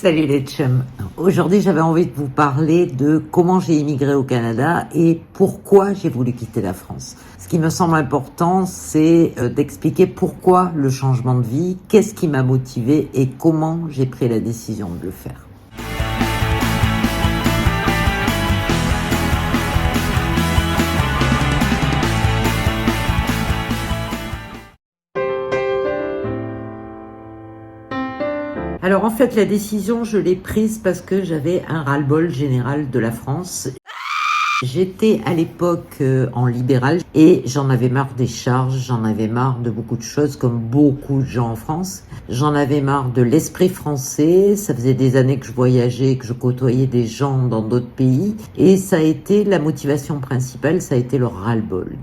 Salut les chums. Aujourd'hui, j'avais envie de vous parler de comment j'ai immigré au Canada et pourquoi j'ai voulu quitter la France. Ce qui me semble important, c'est d'expliquer pourquoi le changement de vie, qu'est-ce qui m'a motivé et comment j'ai pris la décision de le faire. Alors en fait, la décision, je l'ai prise parce que j'avais un ras-le-bol général de la France. J'étais à l'époque en libéral et j'en avais marre des charges, j'en avais marre de beaucoup de choses comme beaucoup de gens en France. J'en avais marre de l'esprit français, ça faisait des années que je voyageais, que je côtoyais des gens dans d'autres pays et ça a été la motivation principale, ça a été le ras-le-bol.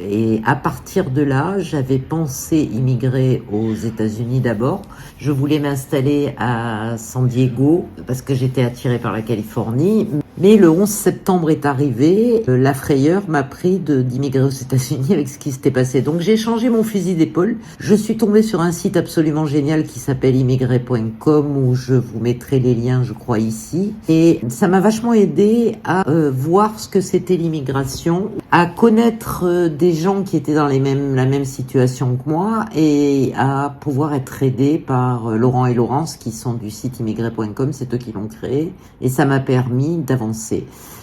Et à partir de là, j'avais pensé immigrer aux États-Unis d'abord. Je voulais m'installer à San Diego parce que j'étais attirée par la Californie. Mais le 11 septembre est arrivé, la frayeur m'a pris d'immigrer aux États-Unis avec ce qui s'était passé. Donc j'ai changé mon fusil d'épaule. Je suis tombée sur un site absolument génial qui s'appelle immigré.com où je vous mettrai les liens, je crois, ici. Et ça m'a vachement aidé à voir ce que c'était l'immigration, à connaître des gens qui étaient dans la même situation que moi et à pouvoir être aidée par Laurent et Laurence qui sont du site immigré.com, c'est eux qui l'ont créé. Et ça m'a permis d'avancer.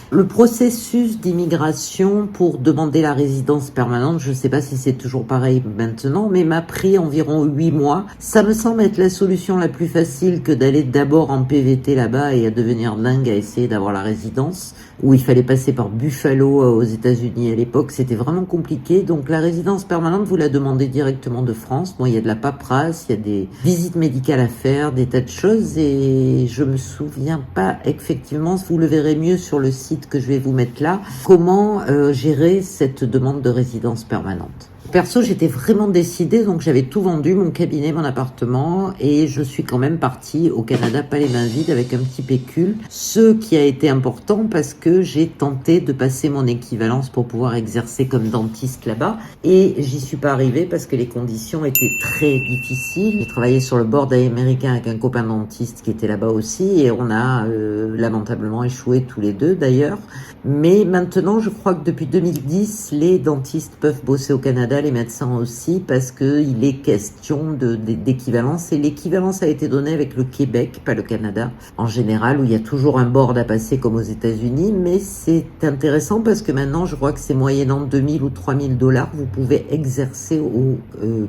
Le processus d'immigration pour demander la résidence permanente, je ne sais pas si c'est toujours pareil maintenant, mais m'a pris environ 8 mois. Ça me semble être la solution la plus facile que d'aller d'abord en PVT là-bas et à devenir dingue à essayer d'avoir la résidence, où il fallait passer par Buffalo aux États-Unis à l'époque. C'était vraiment compliqué. Donc la résidence permanente, vous la demandez directement de France. Bon, il y a de la paperasse, il y a des visites médicales à faire, des tas de choses et je me souviens pas effectivement, vous le verrez mieux sur le site que je vais vous mettre là, comment gérer cette demande de résidence permanente. Perso, j'étais vraiment décidée, donc j'avais tout vendu, mon cabinet, mon appartement, et je suis quand même partie au Canada, pas les mains vides, avec un petit pécule. Ce qui a été important parce que j'ai tenté de passer mon équivalence pour pouvoir exercer comme dentiste là-bas, et j'y suis pas arrivée parce que les conditions étaient très difficiles. J'ai travaillé sur le bord américain avec un copain dentiste qui était là-bas aussi, et on a lamentablement échoué tous les deux d'ailleurs. Mais maintenant, je crois que depuis 2010, les dentistes peuvent bosser au Canada, les médecins aussi, parce qu'il est question d'équivalence. Et l'équivalence a été donnée avec le Québec, pas le Canada, en général, où il y a toujours un board à passer comme aux États-Unis. Mais c'est intéressant parce que maintenant, je crois que c'est moyennant 2000 ou 3000 $, vous pouvez exercer au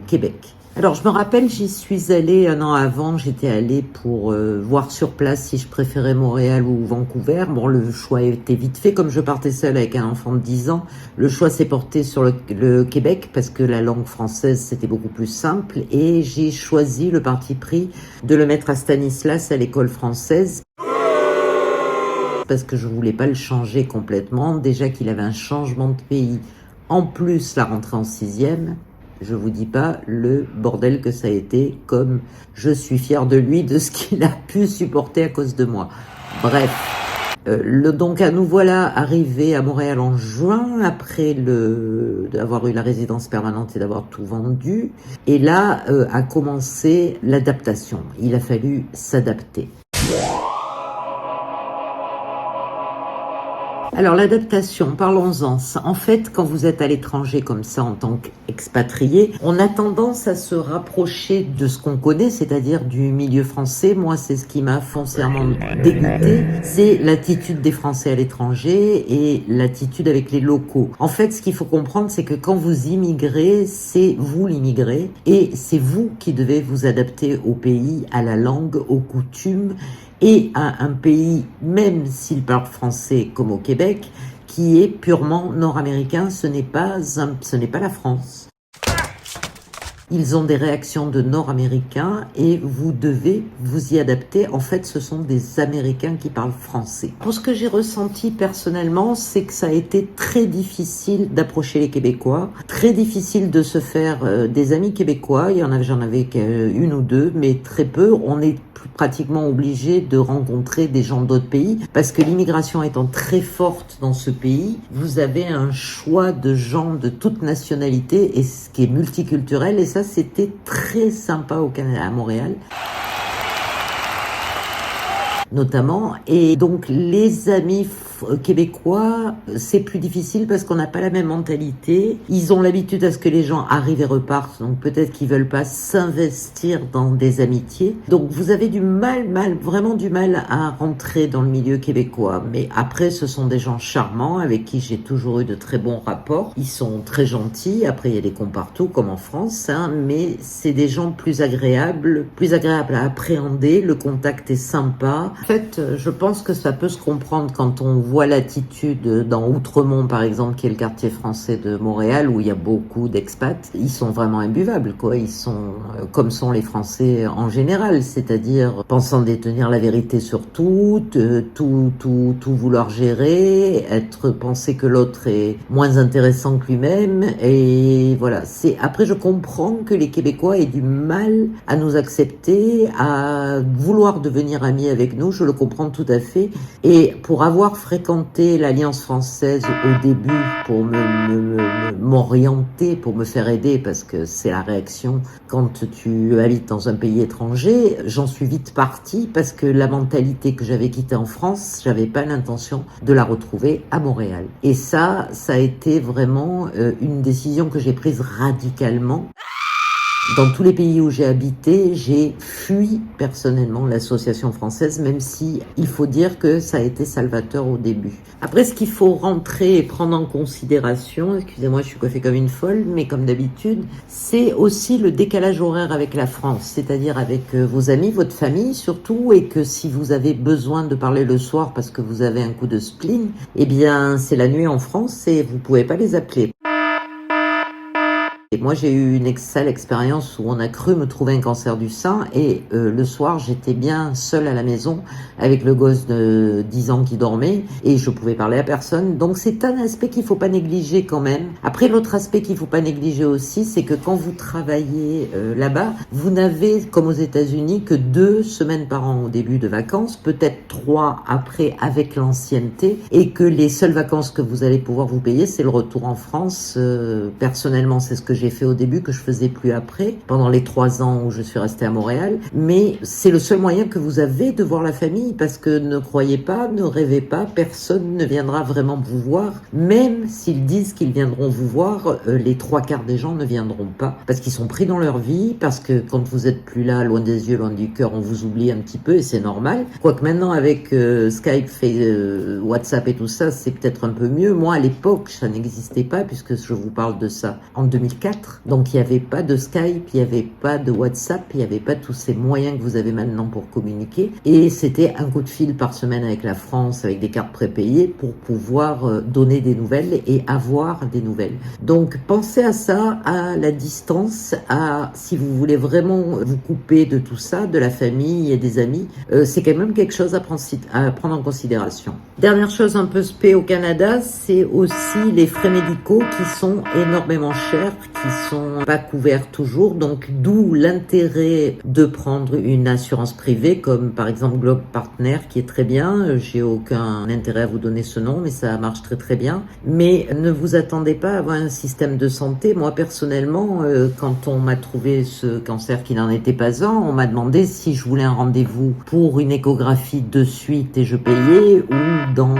Québec. Alors, je me rappelle, j'y suis allée un an avant, j'étais allée pour voir sur place si je préférais Montréal ou Vancouver. Bon, le choix était vite fait, comme je partais seule avec un enfant de 10 ans. Le choix s'est porté sur le Québec parce que la langue française, c'était beaucoup plus simple. Et j'ai choisi le parti pris de le mettre à Stanislas à l'école française parce que je voulais pas le changer complètement. Déjà qu'il avait un changement de pays, en plus la rentrée en 6e. Je vous dis pas le bordel que ça a été, comme je suis fière de lui, de ce qu'il a pu supporter à cause de moi. Bref, donc nous voilà arrivés à Montréal en juin, après d'avoir eu la résidence permanente et d'avoir tout vendu. Et là a commencé l'adaptation. Il a fallu s'adapter. Alors l'adaptation, parlons-en. En fait, quand vous êtes à l'étranger comme ça en tant qu'expatrié, on a tendance à se rapprocher de ce qu'on connaît, c'est-à-dire du milieu français. Moi, c'est ce qui m'a foncièrement dégoûté, c'est l'attitude des Français à l'étranger et l'attitude avec les locaux. En fait, ce qu'il faut comprendre, c'est que quand vous immigrez, c'est vous l'immigré et c'est vous qui devez vous adapter au pays, à la langue, aux coutumes et à un pays, même s'il parle français comme au Québec, qui est purement nord-américain, ce n'est pas la France. Ils ont des réactions de nord-américains et vous devez vous y adapter. En fait, ce sont des Américains qui parlent français. Pour ce que j'ai ressenti personnellement, c'est que ça a été très difficile d'approcher les Québécois, très difficile de se faire des amis québécois. J'en avais une ou deux, mais très peu. On est pratiquement obligé de rencontrer des gens d'autres pays parce que l'immigration étant très forte dans ce pays, vous avez un choix de gens de toute nationalité et ce qui est multiculturel et ça c'était très sympa au Canada, à Montréal. notamment. Et donc les amis québécois, c'est plus difficile parce qu'on n'a pas la même mentalité. Ils ont l'habitude à ce que les gens arrivent et repartent, donc peut-être qu'ils veulent pas s'investir dans des amitiés. Donc vous avez vraiment du mal à rentrer dans le milieu québécois. Mais après, ce sont des gens charmants avec qui j'ai toujours eu de très bons rapports. Ils sont très gentils. Après, il y a des cons partout, comme en France, mais c'est des gens plus agréables à appréhender. Le contact est sympa. En fait, je pense que ça peut se comprendre quand on voit l'attitude dans Outremont, par exemple, qui est le quartier français de Montréal, où il y a beaucoup d'expats. Ils sont vraiment imbuvables, quoi. Ils sont comme sont les Français en général, c'est-à-dire pensant détenir la vérité sur tout vouloir gérer, penser que l'autre est moins intéressant que lui-même. Et voilà. Après, je comprends que les Québécois aient du mal à nous accepter, à vouloir devenir amis avec nous. Je le comprends tout à fait. Et pour avoir fréquenté l'Alliance française au début, pour m'orienter, pour me faire aider, parce que c'est la réaction quand tu habites dans un pays étranger, j'en suis vite partie parce que la mentalité que j'avais quittée en France, j'avais pas l'intention de la retrouver à Montréal. Et ça a été vraiment une décision que j'ai prise radicalement. Dans tous les pays où j'ai habité, j'ai fui personnellement l'association française, même si il faut dire que ça a été salvateur au début. Après, ce qu'il faut rentrer et prendre en considération, excusez-moi, je suis coiffée comme une folle, mais comme d'habitude, c'est aussi le décalage horaire avec la France, c'est-à-dire avec vos amis, votre famille surtout, et que si vous avez besoin de parler le soir parce que vous avez un coup de spleen, eh bien, c'est la nuit en France et vous pouvez pas les appeler. Et moi, j'ai eu une sale expérience où on a cru me trouver un cancer du sein et le soir, j'étais bien seule à la maison avec le gosse de 10 ans qui dormait et je pouvais parler à personne. Donc, c'est un aspect qu'il faut pas négliger quand même. Après, l'autre aspect qu'il faut pas négliger aussi, c'est que quand vous travaillez là-bas, vous n'avez, comme aux États-Unis, que 2 semaines par an au début de vacances, peut-être 3 après avec l'ancienneté et que les seules vacances que vous allez pouvoir vous payer, c'est le retour en France. Personnellement, c'est ce que j'ai fait au début, que je faisais plus après, pendant les 3 ans où je suis restée à Montréal. Mais c'est le seul moyen que vous avez de voir la famille, parce que ne croyez pas, ne rêvez pas, personne ne viendra vraiment vous voir. Même s'ils disent qu'ils viendront vous voir, les 3/4 des gens ne viendront pas, parce qu'ils sont pris dans leur vie, parce que quand vous êtes plus là, loin des yeux, loin du cœur, on vous oublie un petit peu, et c'est normal. Quoique maintenant, avec Skype, WhatsApp et tout ça, c'est peut-être un peu mieux. Moi, à l'époque, ça n'existait pas, puisque je vous parle de ça en 2004. Donc, il n'y avait pas de Skype, il n'y avait pas de WhatsApp, il n'y avait pas tous ces moyens que vous avez maintenant pour communiquer. Et c'était un coup de fil par semaine avec la France, avec des cartes prépayées pour pouvoir donner des nouvelles et avoir des nouvelles. Donc, pensez à ça, à la distance, si vous voulez vraiment vous couper de tout ça, de la famille et des amis, c'est quand même quelque chose à prendre en considération. Dernière chose un peu spé au Canada, c'est aussi les frais médicaux qui sont énormément chers, qui sont pas couverts toujours, donc d'où l'intérêt de prendre une assurance privée comme par exemple Globe Partner qui est très bien. J'ai aucun intérêt à vous donner ce nom, mais ça marche très très bien. Mais ne vous attendez pas à avoir un système de santé. Moi personnellement, quand on m'a trouvé ce cancer qui n'en était pas un, on m'a demandé si je voulais un rendez-vous pour une échographie de suite et je payais, ou dans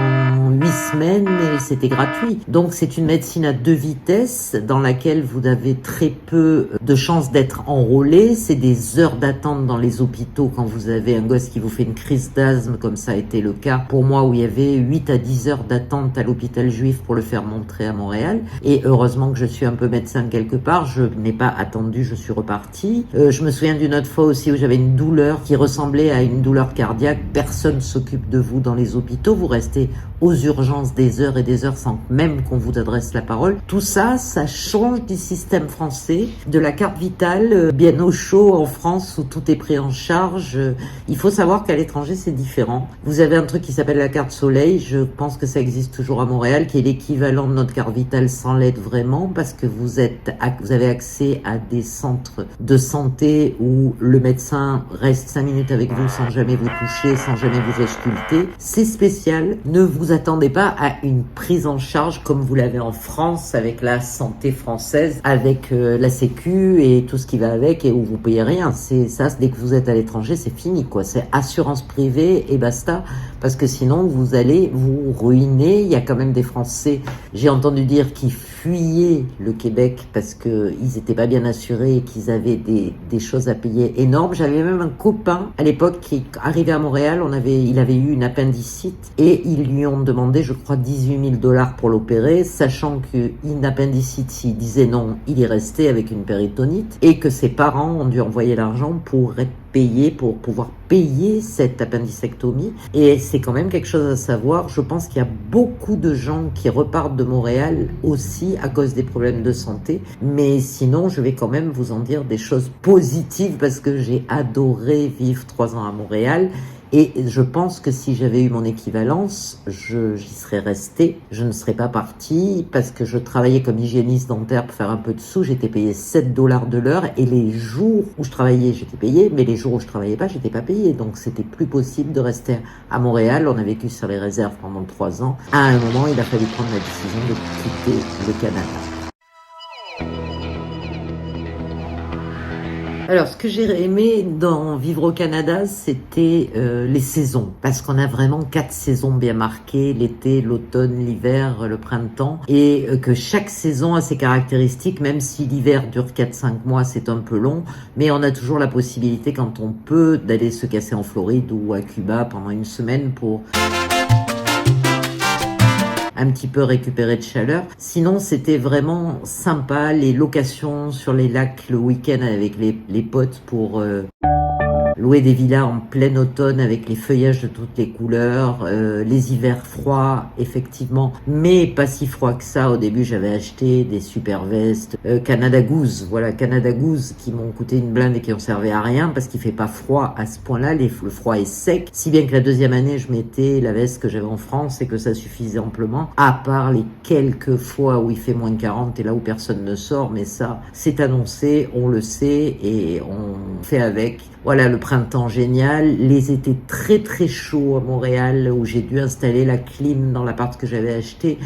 8 semaines et c'était gratuit. Donc c'est une médecine à 2 vitesses dans laquelle vous avez très peu de chances d'être enrôlé. C'est des heures d'attente dans les hôpitaux quand vous avez un gosse qui vous fait une crise d'asthme, comme ça a été le cas pour moi, où il y avait 8 à 10 heures d'attente à l'hôpital juif pour le faire montrer à Montréal. Et heureusement que je suis un peu médecin quelque part, je n'ai pas attendu, je suis repartie. Je me souviens d'une autre fois aussi où j'avais une douleur qui ressemblait à une douleur cardiaque. Personne s'occupe de vous dans les hôpitaux. Vous restez aux urgences des heures et des heures sans même qu'on vous adresse la parole. Tout ça, ça change du système français, de la carte vitale, bien au chaud en France où tout est pris en charge. Il faut savoir qu'à l'étranger, c'est différent. Vous avez un truc qui s'appelle la carte soleil. Je pense que ça existe toujours à Montréal, qui est l'équivalent de notre carte vitale sans l'aide vraiment, parce que vous avez accès à des centres de santé où le médecin reste 5 minutes avec vous sans jamais vous toucher, sans jamais vous ausculter. C'est spécial. Ne vous attendez pas à une prise en charge comme vous l'avez en France avec la santé française, avec la sécu et tout ce qui va avec et où vous payez rien. C'est ça, dès que vous êtes à l'étranger, c'est fini, quoi. C'est assurance privée et basta, parce que sinon vous allez vous ruiner. Il y a quand même des Français, j'ai entendu dire, qui fuyaient le Québec parce que ils étaient pas bien assurés et qu'ils avaient des choses à payer énormes. J'avais même un copain à l'époque qui arrivait à Montréal, il avait eu une appendicite et ils lui ont demandé, je crois, 18 000 $ pour l'opérer, sachant qu'une appendicite, s'il disait non, il y restait avec une péritonite et que ses parents ont dû envoyer l'argent pour être payés, pour pouvoir payer cette appendicectomie. Et c'est quand même quelque chose à savoir. Je pense qu'il y a beaucoup de gens qui repartent de Montréal aussi à cause des problèmes de santé. Mais sinon, je vais quand même vous en dire des choses positives parce que j'ai adoré vivre 3 ans à Montréal. Et je pense que si j'avais eu mon équivalence, j'y serais restée. Je ne serais pas partie parce que je travaillais comme hygiéniste dentaire pour faire un peu de sous. J'étais payée 7 $ de l'heure et les jours où je travaillais, j'étais payée, mais les jours où je travaillais pas, j'étais pas payée. Donc c'était plus possible de rester à Montréal. On a vécu sur les réserves pendant 3 ans. À un moment, il a fallu prendre la décision de quitter le Canada. Alors, ce que j'ai aimé dans vivre au Canada, c'était les saisons, parce qu'on a vraiment 4 saisons bien marquées, l'été, l'automne, l'hiver, le printemps, et que chaque saison a ses caractéristiques, même si l'hiver dure 4-5 mois, c'est un peu long, mais on a toujours la possibilité, quand on peut, d'aller se casser en Floride ou à Cuba pendant une semaine pour un petit peu récupérer de chaleur. Sinon, c'était vraiment sympa, les locations sur les lacs le week-end avec les potes pour louer des villas en plein automne avec les feuillages de toutes les couleurs, les hivers froids, effectivement, mais pas si froid que ça. Au début, j'avais acheté des super vestes Canada Goose, voilà, Canada Goose, qui m'ont coûté une blinde et qui ont servi à rien parce qu'il fait pas froid à ce point-là. Le froid est sec, si bien que la deuxième année, je mettais la veste que j'avais en France et que ça suffisait amplement, à part les quelques fois où il fait moins de 40 et là où personne ne sort, mais ça, c'est annoncé, on le sait et on fait avec. Voilà, le printemps génial, les étés très très chauds à Montréal où j'ai dû installer la clim dans l'appart que j'avais acheté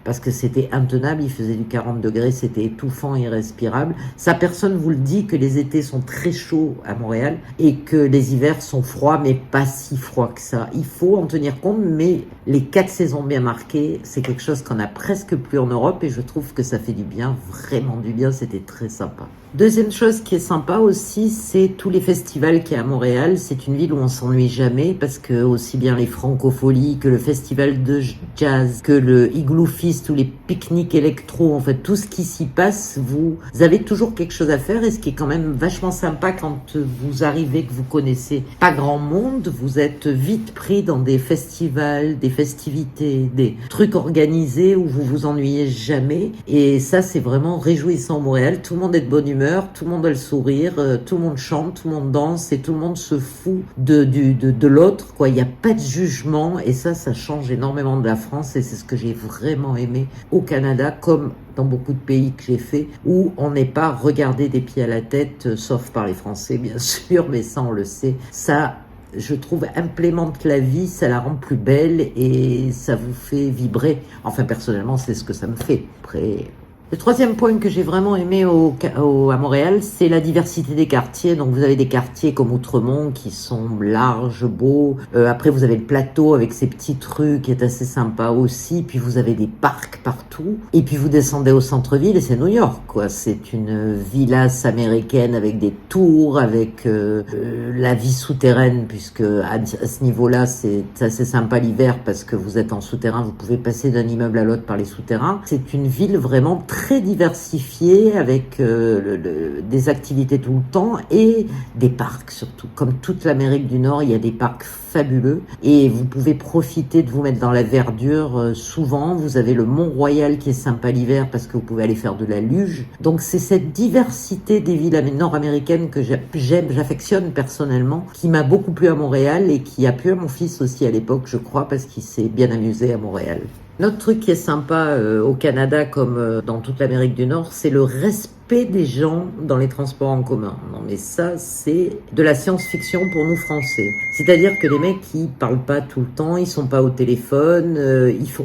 parce que c'était intenable, il faisait du 40 degrés, c'était étouffant, irrespirable. Ça, personne vous le dit que les étés sont très chauds à Montréal et que les hivers sont froids, mais pas si froids que ça. Il faut en tenir compte, mais les 4 saisons bien marquées, c'est quelque chose qu'on a presque plus en Europe et je trouve que ça fait du bien, vraiment du bien, c'était très sympa. Deuxième chose qui est sympa aussi, c'est tous les festivals qu'il y a à Montréal. C'est une ville où on s'ennuie jamais parce que aussi bien les francopholies que le festival de jazz, que le Igloo Fest ou les pique-niques électro, en fait tout ce qui s'y passe, vous avez toujours quelque chose à faire et ce qui est quand même vachement sympa quand vous arrivez, que vous connaissez pas grand monde, vous êtes vite pris dans des festivals, des festivités, des trucs organisés où vous vous ennuyez jamais et ça c'est vraiment réjouissant à Montréal. Tout le monde est de bonne humeur. Tout le monde a le sourire, tout le monde chante, tout le monde danse et tout le monde se fout de l'autre, quoi. Il n'y a pas de jugement et ça change énormément de la France et c'est ce que j'ai vraiment aimé au Canada, comme dans beaucoup de pays que j'ai fait, où on n'est pas regardé des pieds à la tête, sauf par les Français bien sûr, mais ça on le sait. Ça, je trouve, implémente la vie, ça la rend plus belle et ça vous fait vibrer. Enfin, personnellement, c'est ce que ça me fait. Après, le troisième point que j'ai vraiment aimé à Montréal, c'est la diversité des quartiers. Donc vous avez des quartiers comme Outremont qui sont larges, beaux. Après vous avez le plateau avec ses petites rues qui est assez sympa aussi. Puis vous avez des parcs partout. Et puis vous descendez au centre-ville et c'est New York, quoi. C'est une villasse américaine avec des tours, avec la vie souterraine, puisque à ce niveau-là c'est assez sympa l'hiver parce que vous êtes en souterrain, vous pouvez passer d'un immeuble à l'autre par les souterrains. C'est une ville vraiment très diversifié avec des activités tout le temps et des parcs surtout. Comme toute l'Amérique du Nord, il y a des parcs fabuleux et vous pouvez profiter de vous mettre dans la verdure souvent. Vous avez le Mont-Royal qui est sympa l'hiver parce que vous pouvez aller faire de la luge. Donc c'est cette diversité des villes nord-américaines que j'affectionne personnellement, qui m'a beaucoup plu à Montréal et qui a plu à mon fils aussi à l'époque, je crois, parce qu'il s'est bien amusé à Montréal. L'autre truc qui est sympa au Canada, comme dans toute l'Amérique du Nord, c'est le respect respect des gens dans les transports en commun. Non mais ça, c'est de la science-fiction pour nous Français. C'est-à-dire que les mecs, ils parlent pas tout le temps, ils sont pas au téléphone,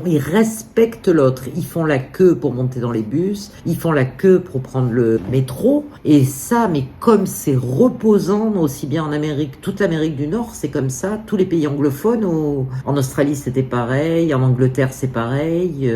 ils respectent l'autre. Ils font la queue pour monter dans les bus, ils font la queue pour prendre le métro. Et ça, mais comme c'est reposant, aussi bien en Amérique, toute l'Amérique du Nord, c'est comme ça. Tous les pays anglophones, en Australie, c'était pareil, en Angleterre, c'est pareil.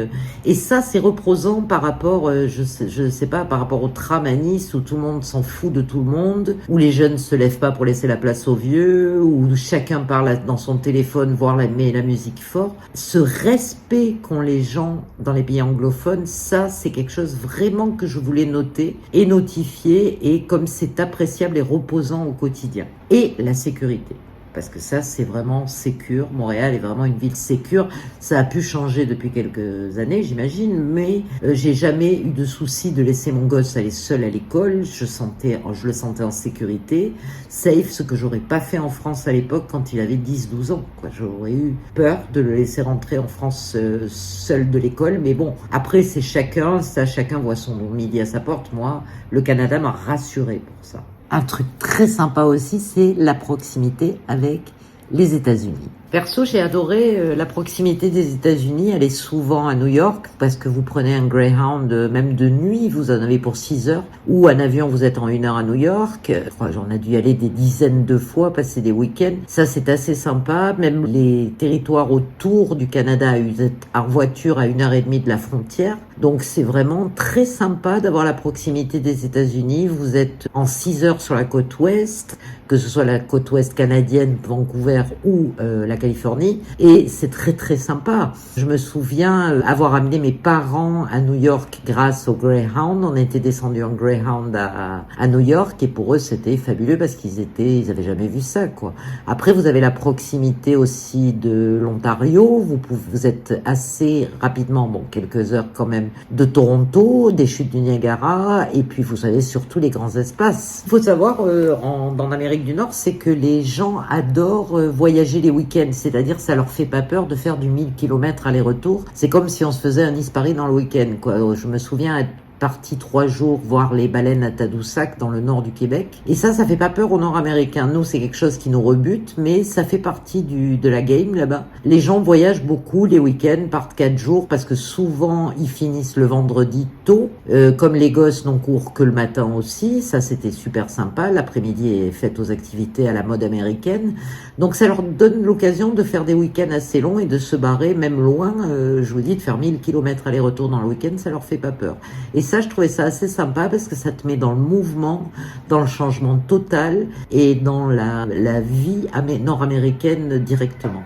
Et ça, c'est reposant par rapport, je sais pas, par rapport au tram à Nice où tout le monde s'en fout de tout le monde, où les jeunes se lèvent pas pour laisser la place aux vieux, où chacun parle dans son téléphone, voire met la musique fort. Ce respect qu'ont les gens dans les pays anglophones, ça, c'est quelque chose vraiment que je voulais noter et notifier, et comme c'est appréciable et reposant au quotidien. Et la sécurité. Parce que ça, c'est vraiment sécure. Montréal est vraiment une ville sécure. Ça a pu changer depuis quelques années, j'imagine, mais j'ai jamais eu de souci de laisser mon gosse aller seul à l'école. Je le sentais en sécurité, safe, ce que j'aurais pas fait en France à l'époque quand il avait 10-12 ans, quoi. J'aurais eu peur de le laisser rentrer en France seul de l'école, mais bon, après, c'est chacun voit son midi à sa porte. Moi, le Canada m'a rassuré pour ça. Un truc très sympa aussi, c'est la proximité avec les États-Unis. Perso, j'ai adoré la proximité des États-Unis. Elle est souvent à New York parce que vous prenez un Greyhound même de nuit, vous en avez pour 6 heures, ou un avion, vous êtes en 1 heure à New York. J'en ai dû y aller des dizaines de fois, passer des week-ends. Ça, c'est assez sympa. Même les territoires autour du Canada, vous êtes en voiture à 1h30 de la frontière. Donc, c'est vraiment très sympa d'avoir la proximité des États-Unis. Vous êtes en 6 heures sur la côte ouest, que ce soit la côte ouest canadienne, Vancouver ou la Californie, et c'est très très sympa. Je me souviens avoir amené mes parents à New York grâce au Greyhound. On était descendus en Greyhound à New York, et pour eux c'était fabuleux parce ils avaient jamais vu ça, quoi. Après, vous avez la proximité aussi de l'Ontario. Vous êtes assez rapidement, bon, quelques heures quand même, de Toronto, des chutes du Niagara, et puis vous avez surtout les grands espaces. Il faut savoir, dans l'Amérique du Nord, c'est que les gens adorent voyager les week-ends. C'est-à-dire, ça leur fait pas peur de faire du 1000 km aller-retour. C'est comme si on se faisait un Nice-Paris dans le week-end, quoi. Je me souviens être parti 3 jours voir les baleines à Tadoussac dans le nord du Québec. Et ça fait pas peur aux Nord-Américains. Nous, c'est quelque chose qui nous rebute, mais ça fait partie de la game là-bas. Les gens voyagent beaucoup les week-ends, partent 4 jours parce que souvent ils finissent le vendredi tôt. Comme les gosses n'ont cours que le matin aussi, ça c'était super sympa. L'après-midi est faite aux activités à la mode américaine. Donc ça leur donne l'occasion de faire des week-ends assez longs et de se barrer même loin. Je vous dis, de faire 1000 km aller-retour dans le week-end, ça leur fait pas peur. Et ça, je trouvais ça assez sympa parce que ça te met dans le mouvement, dans le changement total et dans la vie nord-américaine directement.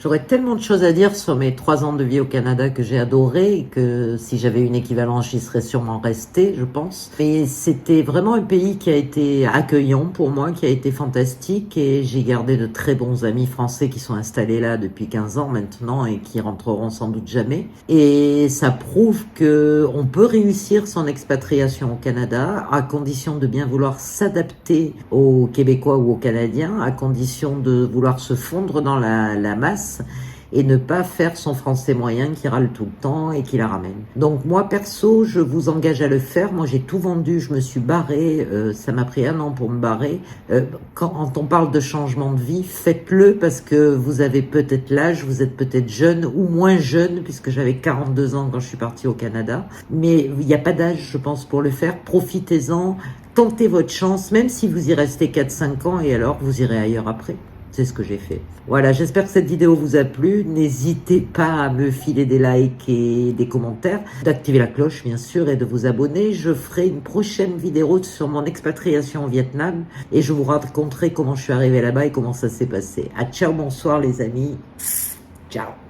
J'aurais tellement de choses à dire sur mes 3 ans de vie au Canada que j'ai adoré, et que si j'avais une équivalence, j'y serais sûrement restée, je pense. Mais c'était vraiment un pays qui a été accueillant pour moi, qui a été fantastique, et j'ai gardé de très bons amis français qui sont installés là depuis 15 ans maintenant et qui rentreront sans doute jamais. Et ça prouve que on peut réussir son expatriation au Canada à condition de bien vouloir s'adapter aux Québécois ou aux Canadiens, à condition de vouloir se fondre dans la masse et ne pas faire son français moyen qui râle tout le temps et qui la ramène. Donc moi, perso, je vous engage à le faire. Moi, j'ai tout vendu, je me suis barrée. Ça m'a pris 1 an pour me barrer. Quand on parle de changement de vie, faites-le parce que vous avez peut-être l'âge, vous êtes peut-être jeune ou moins jeune, puisque j'avais 42 ans quand je suis partie au Canada. Mais il n'y a pas d'âge, je pense, pour le faire. Profitez-en, tentez votre chance, même si vous y restez 4-5 ans, et alors vous irez ailleurs après. C'est ce que j'ai fait. Voilà, j'espère que cette vidéo vous a plu. N'hésitez pas à me filer des likes et des commentaires, d'activer la cloche bien sûr et de vous abonner. Je ferai une prochaine vidéo sur mon expatriation au Vietnam et je vous raconterai comment je suis arrivée là-bas et comment ça s'est passé. À ciao, bonsoir les amis. Ciao.